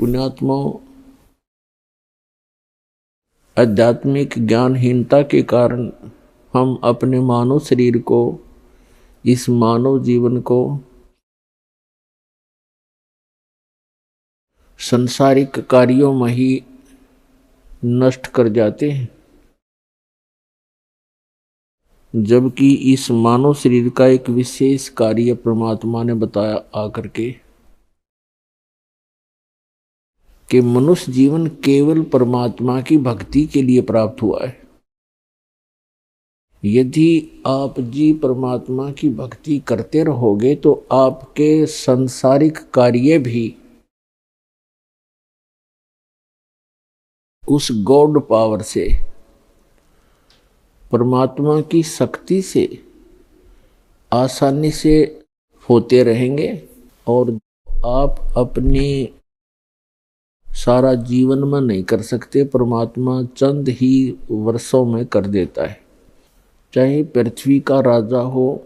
पुण्यात्माओं, आध्यात्मिक ज्ञानहीनता के कारण हम अपने मानव शरीर को, इस मानव जीवन को संसारिक कार्यों में ही नष्ट कर जाते हैं, जबकि इस मानव शरीर का एक विशेष कार्य परमात्मा ने बताया आकर के कि मनुष्य जीवन केवल परमात्मा की भक्ति के लिए प्राप्त हुआ है। यदि आप जी परमात्मा की भक्ति करते रहोगे तो आपके सांसारिक कार्य भी उस गॉड पावर से, परमात्मा की शक्ति से आसानी से होते रहेंगे और आप अपने सारा जीवन में नहीं कर सकते, परमात्मा चंद ही वर्षों में कर देता है। चाहे पृथ्वी का राजा हो,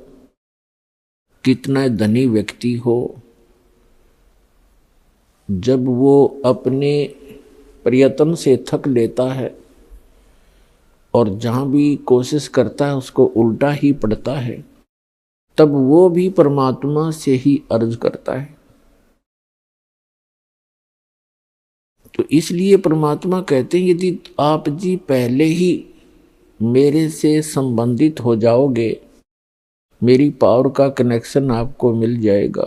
कितना धनी व्यक्ति हो, जब वो अपने प्रयत्न से थक लेता है और जहां भी कोशिश करता है उसको उल्टा ही पड़ता है, तब वो भी परमात्मा से ही अर्ज करता है। तो इसलिए परमात्मा कहते हैं यदि आप जी पहले ही मेरे से संबंधित हो जाओगे, मेरी पावर का कनेक्शन आपको मिल जाएगा,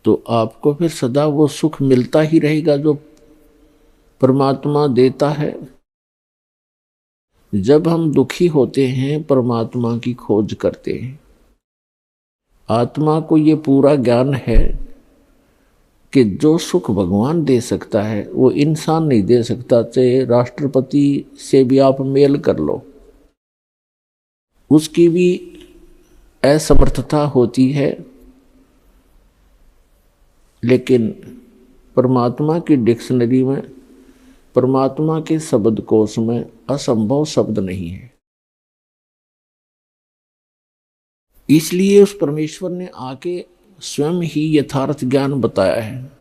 तो आपको फिर सदा वो सुख मिलता ही रहेगा जो परमात्मा देता है। जब हम दुखी होते हैं परमात्मा की खोज करते हैं। आत्मा को ये पूरा ज्ञान है कि जो सुख भगवान दे सकता है वो इंसान नहीं दे सकता। चाहे राष्ट्रपति से भी आप मेल कर लो, उसकी भी असमर्थता होती है, लेकिन परमात्मा की डिक्शनरी में, परमात्मा के शब्दकोश में असंभव शब्द नहीं है। इसलिए उस परमेश्वर ने आके स्वयं ही यथार्थ ज्ञान बताया है,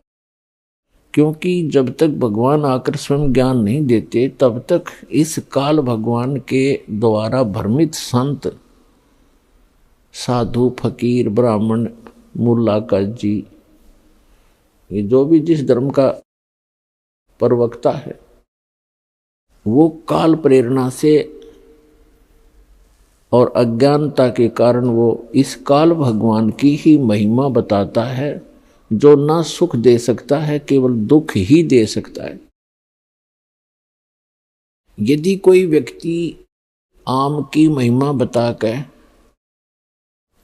क्योंकि जब तक भगवान आकर स्वयं ज्ञान नहीं देते तब तक इस काल भगवान के द्वारा भ्रमित संत, साधु, फकीर, ब्राह्मण, मुल्ला काजी, ये जो भी जिस धर्म का प्रवक्ता है, वो काल प्रेरणा से और अज्ञानता के कारण वो इस काल भगवान की ही महिमा बताता है, जो ना सुख दे सकता है, केवल दुख ही दे सकता है। यदि कोई व्यक्ति आम की महिमा बताकर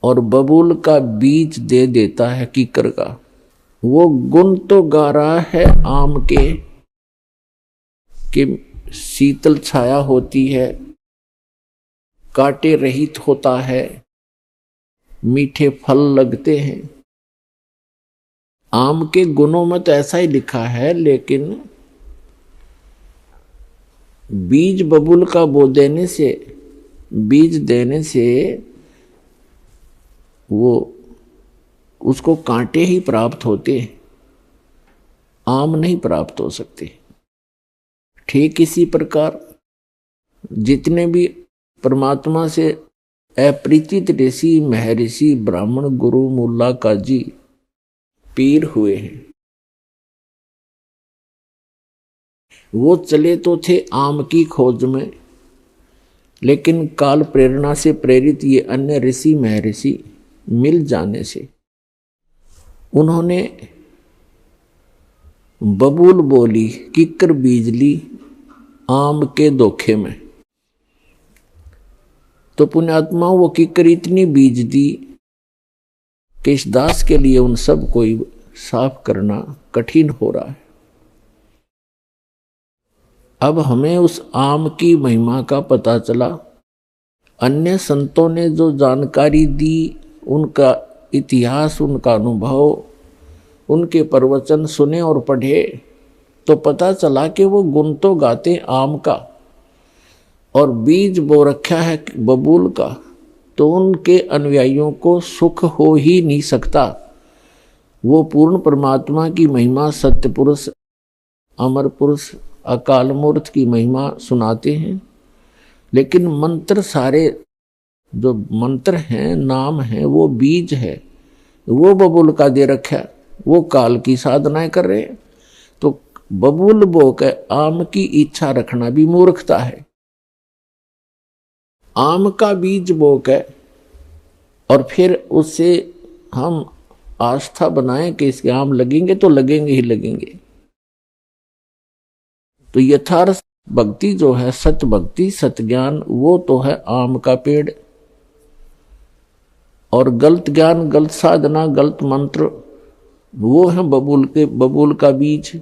और बबूल का बीज दे देता है कीकर का, वो गुण तो गा रहा है आम के कि शीतल छाया होती है, कांटे रहित होता है, मीठे फल लगते हैं। आम के गुणों में तो ऐसा ही लिखा है, लेकिन बीज बबूल का बीज देने से वो उसको कांटे ही प्राप्त होते, आम नहीं प्राप्त हो सकते। ठीक इसी प्रकार जितने भी परमात्मा से अपरिचित ऋषि, महर्षि, ब्राह्मण, गुरु, मुल्ला, काजी, पीर हुए हैं, वो चले तो थे आम की खोज में, लेकिन काल प्रेरणा से प्रेरित ये अन्य ऋषि महर्षि मिल जाने से उन्होंने बबूल बोली, किक्कर बीज ली आम के धोखे में। तो पुण्यात्मा वो किक्कर इतनी बीज दी कि इस दास के लिए उन सब को साफ करना कठिन हो रहा है। अब हमें उस आम की महिमा का पता चला। अन्य संतों ने जो जानकारी दी, उनका इतिहास, उनका अनुभव, उनके प्रवचन सुने और पढ़े तो पता चला कि वो गुण तो गाते आम का और बीज बो रखा है बबूल का, तो उनके अनुयायियों को सुख हो ही नहीं सकता। वो पूर्ण परमात्मा की महिमा, सत्य पुरुष, अमर पुरुष, अकाल मूर्त की महिमा सुनाते हैं। लेकिन मंत्र सारे जो मंत्र हैं, नाम है, वो बीज है, वो बबूल का दे रखा, वो काल की साधनाएं कर रहे हैं। तो बबूल बो के आम की इच्छा रखना भी मूर्खता है। आम का बीज बो के और फिर उससे हम आस्था बनाएं कि इसके आम लगेंगे तो लगेंगे ही लगेंगे। तो यथार्थ भक्ति जो है, सत्य भक्ति, सत्य ज्ञान, वो तो है आम का पेड़। और गलत ज्ञान, गलत साधना, गलत मंत्र, वो है बबूल का बीज।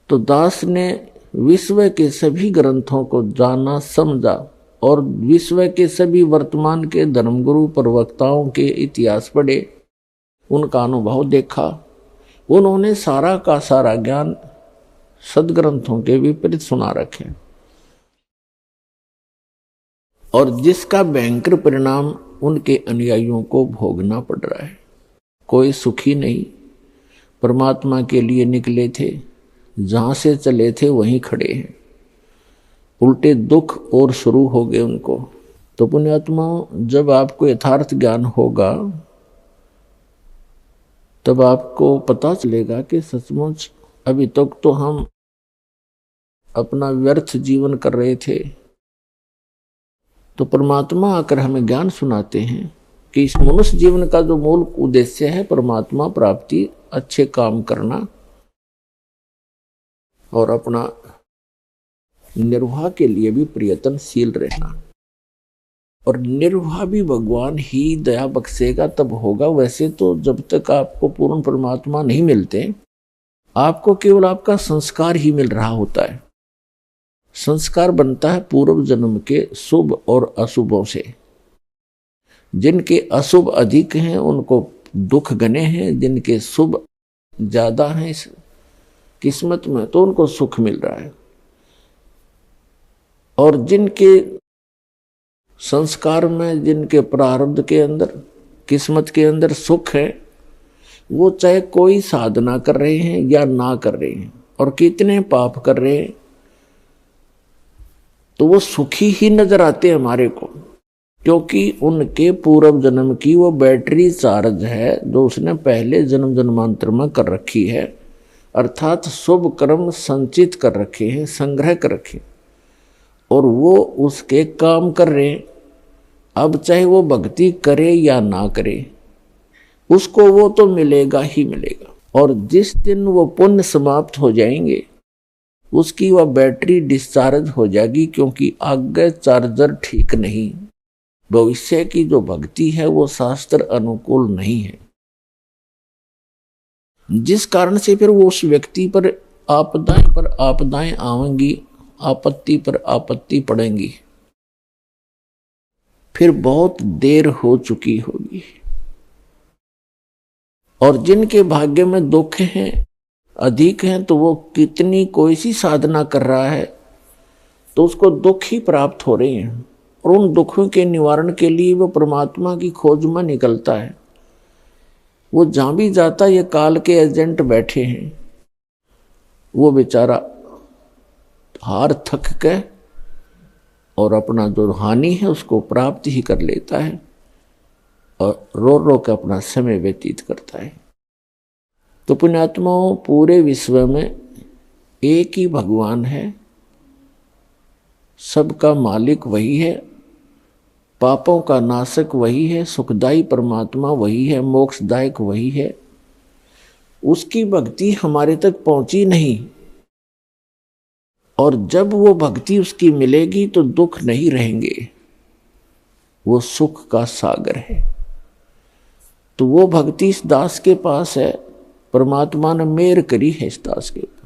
तो दास ने विश्व के सभी ग्रंथों को जाना, समझा और विश्व के सभी वर्तमान के धर्मगुरु प्रवक्ताओं के इतिहास पढ़े, उनका अनुभव देखा। उन्होंने सारा का सारा ज्ञान सदग्रंथों के विपरीत सुना रखे, और जिसका भयंकर परिणाम उनके अनुयायियों को भोगना पड़ रहा है। कोई सुखी नहीं। परमात्मा के लिए निकले थे, जहां से चले थे वहीं खड़े हैं। उल्टे दुख और शुरू हो गए उनको। तो पुण्यात्माओं, जब आपको यथार्थ ज्ञान होगा तब आपको पता चलेगा कि सचमुच अभी तक तो हम अपना व्यर्थ जीवन कर रहे थे। तो परमात्मा आकर हमें ज्ञान सुनाते हैं कि इस मनुष्य जीवन का जो मूल उद्देश्य है परमात्मा प्राप्ति, अच्छे काम करना और अपना निर्वाह के लिए भी प्रयत्नशील रहना। और निर्वाह भी भगवान ही दया बख्शेगा तब होगा। वैसे तो जब तक आपको पूर्ण परमात्मा नहीं मिलते, आपको केवल आपका संस्कार ही मिल रहा होता है। संस्कार बनता है पूर्व जन्म के शुभ और अशुभों से। जिनके अशुभ अधिक हैं उनको दुख घने हैं, जिनके शुभ ज्यादा हैं इस किस्मत में तो उनको सुख मिल रहा है। और जिनके संस्कार में, जिनके प्रारब्ध के अंदर, किस्मत के अंदर सुख है, वो चाहे कोई साधना कर रहे हैं या ना कर रहे हैं और कितने पाप कर रहे हैं, तो वो सुखी ही नजर आते हैं हमारे को, क्योंकि उनके पूर्व जन्म की वो बैटरी चार्ज है जो उसने पहले जन्म जन्मांतर में कर रखी है। अर्थात शुभ कर्म संचित कर रखे हैं, संग्रह कर रखे, और वो उसके काम कर रहे हैं। अब चाहे वो भक्ति करे या ना करे, उसको वो तो मिलेगा ही मिलेगा। और जिस दिन वो पुण्य समाप्त हो जाएंगे, उसकी वह बैटरी डिस्चार्ज हो जाएगी, क्योंकि आगे चार्जर ठीक नहीं। भविष्य की जो भक्ति है वो शास्त्र अनुकूल नहीं है, जिस कारण से फिर वो उस व्यक्ति पर आपदाएं आवेंगी, आपत्ति पर आपत्ति पड़ेंगी, फिर बहुत देर हो चुकी होगी। और जिनके भाग्य में दुख हैं, अधिक हैं, तो वो कितनी कोई सी साधना कर रहा है तो उसको दुख ही प्राप्त हो रहे हैं। और उन दुखों के निवारण के लिए वो परमात्मा की खोज में निकलता है। वो जहां भी जाता, ये काल के एजेंट बैठे हैं, वो बेचारा हार थक के और अपना जो हानि है उसको प्राप्त ही कर लेता है और रो रो के अपना समय व्यतीत करता है। तो पुण्यात्माओं, पूरे विश्व में एक ही भगवान है, सबका मालिक वही है, पापों का नाशक वही है, सुखदायी परमात्मा वही है, मोक्षदायक वही है। उसकी भक्ति हमारे तक पहुंची नहीं, और जब वो भक्ति उसकी मिलेगी तो दुख नहीं रहेंगे, वो सुख का सागर है। तो वो भक्ति इस दास के पास है, परमात्मा ने मेहर करी है इस दास के ऊपर।